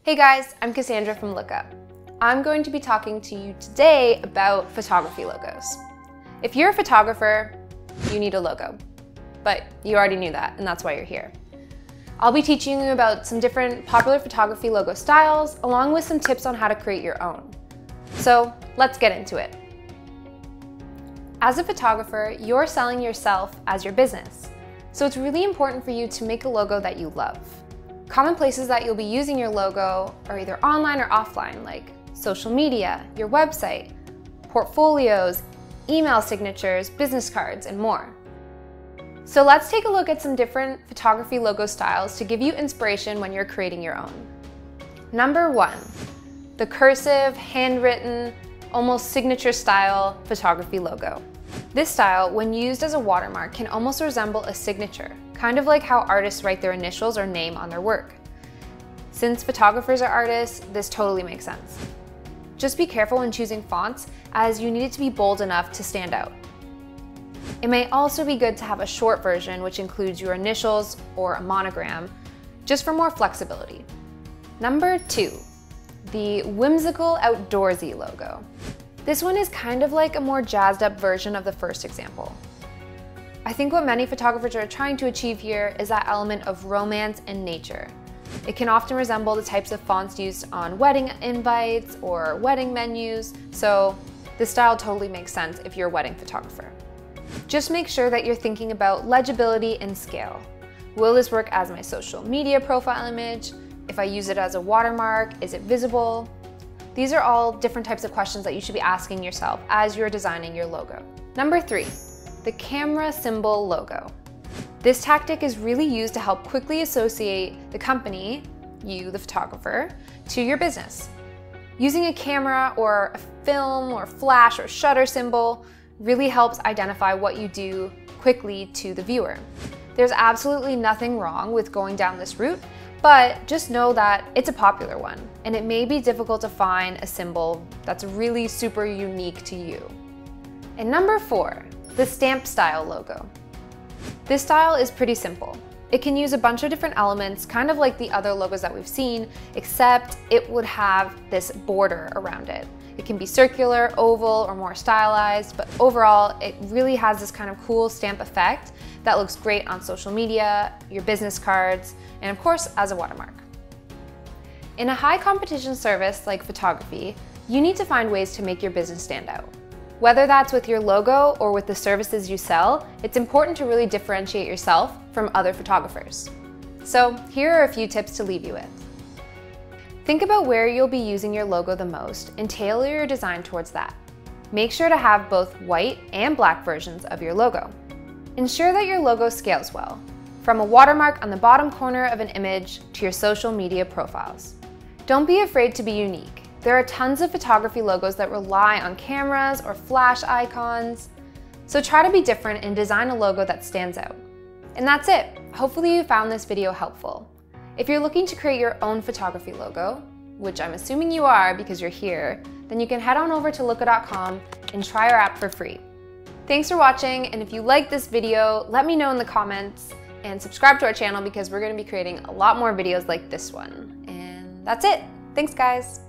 Hey guys, I'm Cassandra from Lookup. I'm going to be talking to you today about photography logos. If you're a photographer, you need a logo, but you already knew that, and that's why you're here. I'll be teaching you about some different popular photography logo styles, along with some tips on how to create your own. So let's get into it. As a photographer, you're selling yourself as your business, so it's really important for you to make a logo that you love. Common places that you'll be using your logo are either online or offline, like social media, your website, portfolios, email signatures, business cards, and more. So let's take a look at some different photography logo styles to give you inspiration when you're creating your own. Number 1, the cursive, handwritten, almost signature style photography logo. This style, when used as a watermark, can almost resemble a signature, kind of like how artists write their initials or name on their work. Since photographers are artists, this totally makes sense. Just be careful when choosing fonts, as you need it to be bold enough to stand out. It may also be good to have a short version which includes your initials or a monogram, just for more flexibility. Number 2, the whimsical outdoorsy logo. This one is kind of like a more jazzed up version of the first example. I think what many photographers are trying to achieve here is that element of romance and nature. It can often resemble the types of fonts used on wedding invites or wedding menus, so this style totally makes sense if you're a wedding photographer. Just make sure that you're thinking about legibility and scale. Will this work as my social media profile image? If I use it as a watermark, is it visible? These are all different types of questions that you should be asking yourself as you're designing your logo. Number 3, the camera symbol logo. This tactic is really used to help quickly associate the company, you the photographer, to your business. Using a camera or a film or flash or shutter symbol really helps identify what you do quickly to the viewer. There's absolutely nothing wrong with going down this route, but just know that it's a popular one, and it may be difficult to find a symbol that's really super unique to you. And number 4, the stamp style logo. This style is pretty simple. It can use a bunch of different elements, kind of like the other logos that we've seen, except it would have this border around it. It can be circular, oval, or more stylized, but overall, it really has this kind of cool stamp effect that looks great on social media, your business cards, and of course, as a watermark. In a high competition service like photography, you need to find ways to make your business stand out. Whether that's with your logo or with the services you sell, it's important to really differentiate yourself from other photographers. So here are a few tips to leave you with. Think about where you'll be using your logo the most and tailor your design towards that. Make sure to have both white and black versions of your logo. Ensure that your logo scales well, from a watermark on the bottom corner of an image to your social media profiles. Don't be afraid to be unique. There are tons of photography logos that rely on cameras or flash icons, so try to be different and design a logo that stands out. And that's it. Hopefully you found this video helpful. If you're looking to create your own photography logo, which I'm assuming you are because you're here, then you can head on over to looka.com and try our app for free. Thanks for watching, and if you liked this video, let me know in the comments and subscribe to our channel because we're going to be creating a lot more videos like this one. And that's it. Thanks, guys.